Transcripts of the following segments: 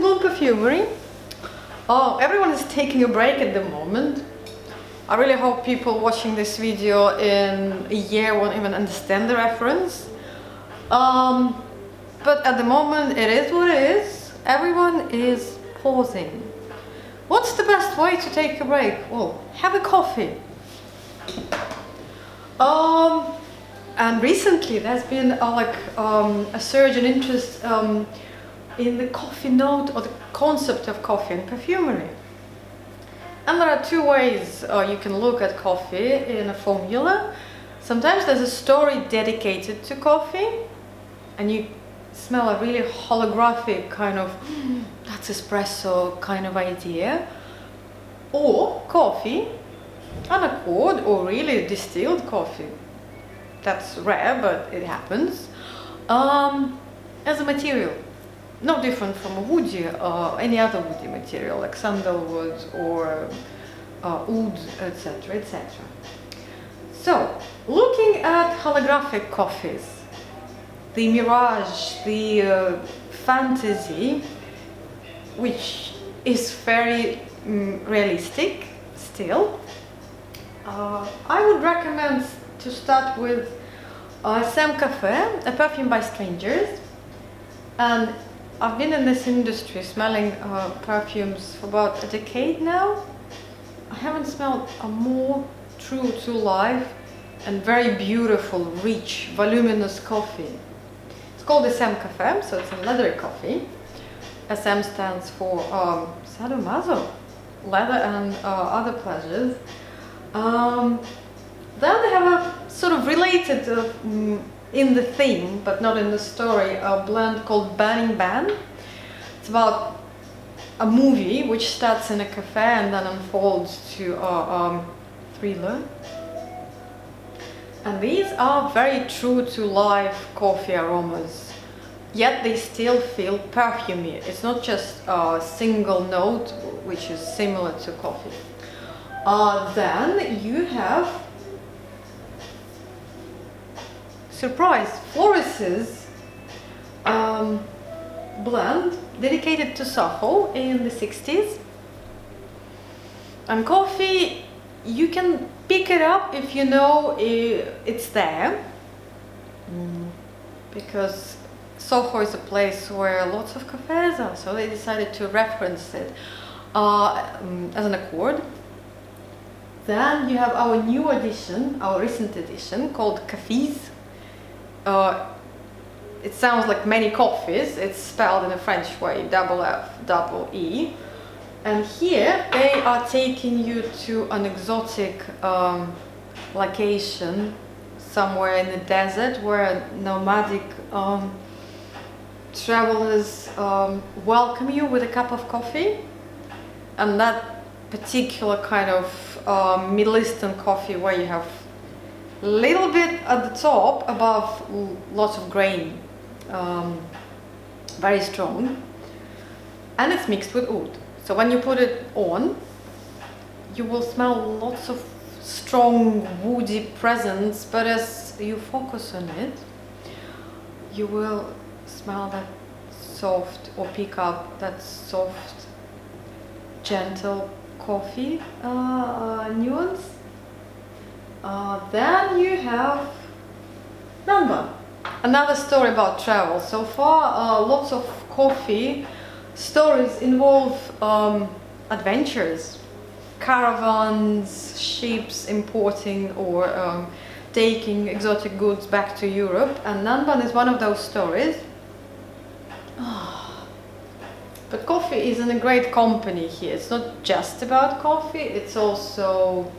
Bloom Perfumery. Oh, everyone is taking a break at the moment. I really hope people watching this video in a year won't even understand the reference. But at the moment it is what it is. Everyone is pausing. What's the best way to take a break? Well, have a coffee. And recently there's been a surge in interest in the coffee note or the concept of coffee and perfumery. And there are two ways you can look at coffee in a formula. Sometimes there's a story dedicated to coffee and you smell a really holographic kind of that's espresso kind of idea, or coffee unaccord or really distilled coffee, that's rare but it happens, as a material, no different from a woody or any other woody material like sandalwood or oud, etc, etc. So looking at holographic coffees, the mirage, the fantasy, which is very realistic still, I would recommend to start with Sam Cafe, a perfume by strangers. And I've been in this industry smelling perfumes for about a decade now. I haven't smelled a more true to life and very beautiful, rich, voluminous coffee. It's called the Sam Cafe, so it's a leathery coffee. SM stands for sadomaso, leather and other pleasures. Then they have a sort of related in the theme, but not in the story, a blend called Burning Ban. It's about a movie which starts in a cafe and then unfolds to a thriller. And these are very true to life coffee aromas, yet they still feel perfumey. It's not just a single note which is similar to coffee. Then you have surprise Floris's blend dedicated to Soho in the 60s. And coffee, you can pick it up if you know it's there, because Soho is a place where lots of cafes are, so they decided to reference it as an accord. Then you have our new edition, our recent edition, called Cafés. It sounds like many coffees. It's spelled in a French way, double F, double E. And here they are taking you to an exotic location somewhere in the desert where nomadic travelers welcome you with a cup of coffee. And that particular kind of Middle Eastern coffee where you have a little bit at the top above lots of grain, very strong, and it's mixed with oud. So when you put it on, you will smell lots of strong woody presence, but as you focus on it, you will smell that soft, or pick up that soft, gentle coffee nuance. Then you have Nanban, another story about travel. So far, lots of coffee stories involve adventures, caravans, ships importing or taking exotic goods back to Europe, and Nanban is one of those stories. But coffee is in a great company here. It's not just about coffee, it's also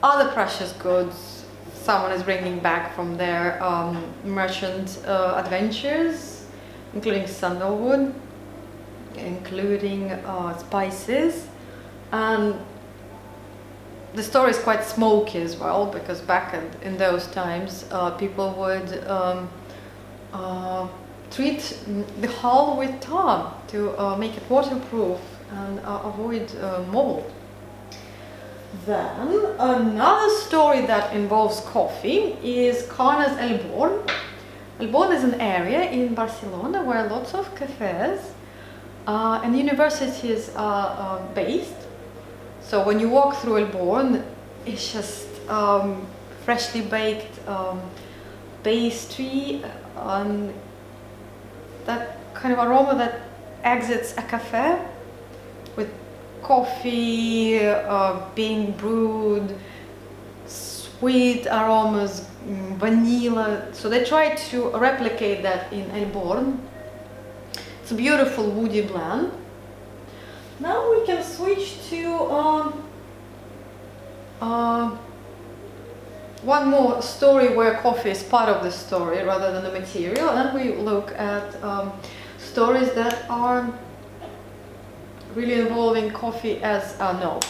other precious goods someone is bringing back from their merchant adventures, including sandalwood, including spices, and the story is quite smoky as well, because back in those times people would treat the hull with tar to make it waterproof and avoid mold. Then another story that involves coffee is Carnes El Born. El Born is an area in Barcelona where lots of cafes And universities are based. So when you walk through Elborn, it's just freshly baked pastry, and that kind of aroma that exits a cafe, with coffee being brewed, sweet aromas, vanilla. So they try to replicate that in Elborn. It's a beautiful woody blend. Now we can switch to one more story where coffee is part of the story rather than the material, and we look at stories that are really involving coffee as a note,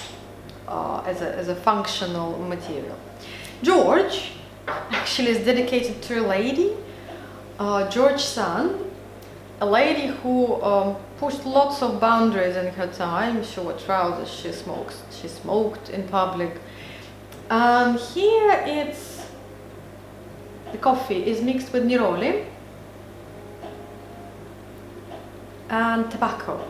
as a functional material. George actually is dedicated to a lady, George Sand, a lady who pushed lots of boundaries in her time. She wore trousers, she smoked in public. And here the coffee is mixed with neroli and tobacco.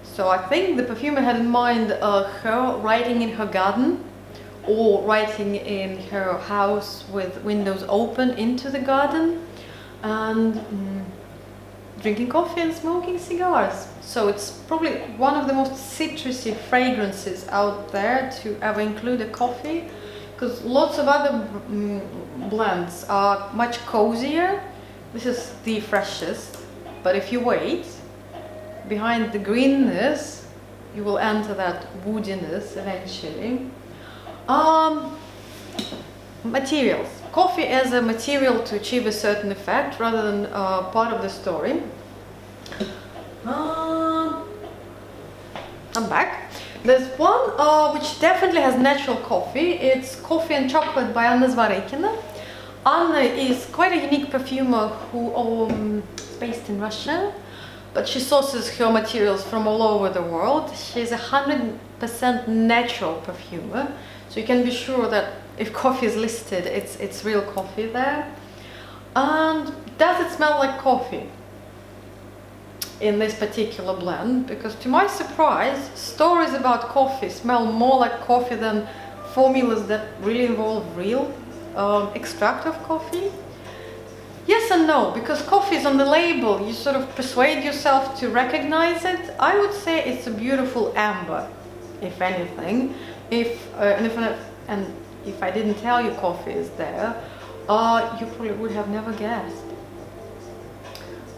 So I think the perfumer had in mind her writing in her garden, or writing in her house with windows open into the garden, and drinking coffee and smoking cigars. So it's probably one of the most citrusy fragrances out there to ever include a coffee, because lots of other blends are much cozier. This is the freshest, but if you wait, behind the greenness, you will enter that woodiness eventually. Materials. Coffee as a material to achieve a certain effect rather than part of the story. I'm back. There's one which definitely has natural coffee. It's Coffee and Chocolate by Anna Zvarekina. Anna is quite a unique perfumer who is based in Russia, but she sources her materials from all over the world. She's 100% natural perfumer, so you can be sure that if coffee is listed, it's real coffee there. And does it smell like coffee in this particular blend? Because to my surprise, stories about coffee smell more like coffee than formulas that really involve real extract of coffee. Yes and no, because coffee is on the label, you sort of persuade yourself to recognize it. I would say it's a beautiful amber, if anything. If I didn't tell you coffee is there, you probably would have never guessed.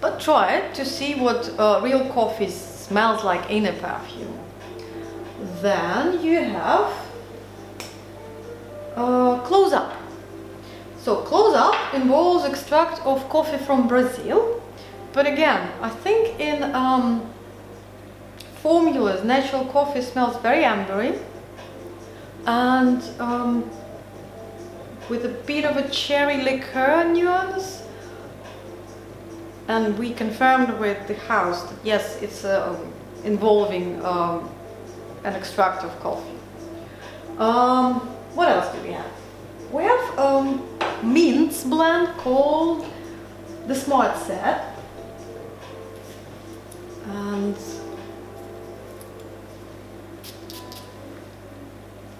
But try it to see what real coffee smells like in a perfume. Then you have Close Up. So Close Up involves extract of coffee from Brazil, but again, I think in formulas, natural coffee smells very ambery, and with a bit of a cherry liqueur nuance. And we confirmed with the house that yes, it's involving an extract of coffee. What else do we have? We have Mint's blend called the Smart Set, and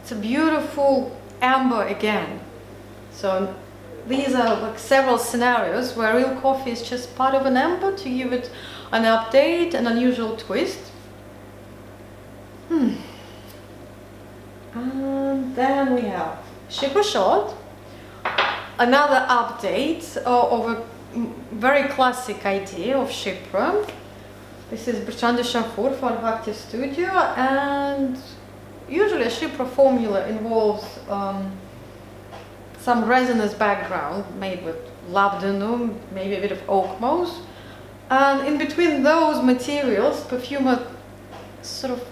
it's a beautiful amber again. So these are like several scenarios where real coffee is just part of an amber to give it an update, an unusual twist. And then we have Chypre Shot, another update of a very classic idea of Chypre. This is Bertrand de Chamfort for Active Studio, and usually a Chypre formula involves some resinous background made with labdanum, maybe a bit of oak moss, and in between those materials, perfumer sort of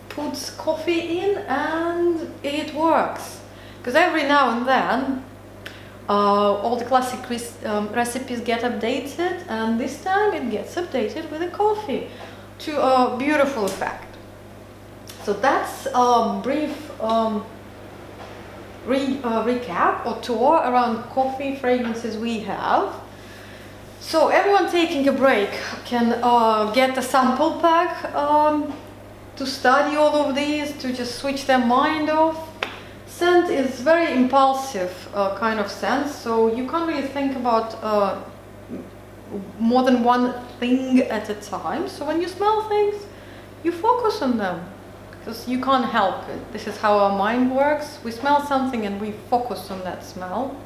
puts coffee in, and it works. Because every now and then, all the classic recipes get updated, and this time it gets updated with a coffee to a beautiful effect. So that's a brief recap or tour around coffee fragrances we have. So everyone taking a break can get a sample pack to study all of these, to just switch their mind off. Scent is very impulsive kind of scent, so you can't really think about more than one thing at a time. So when you smell things, you focus on them, because you can't help it. This is how our mind works. We smell something and we focus on that smell.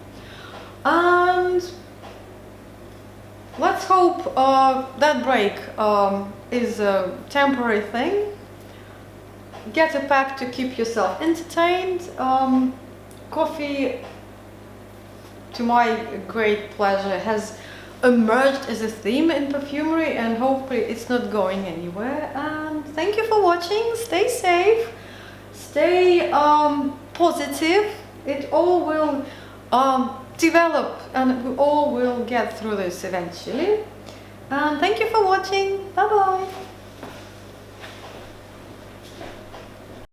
And let's hope that break is a temporary thing. Get a pack to keep yourself entertained. Coffee, to my great pleasure, has emerged as a theme in perfumery, and hopefully it's not going anywhere. And thank you for watching. Stay safe, stay positive. It all will develop, and we all will get through this eventually. And thank you for watching. Bye bye.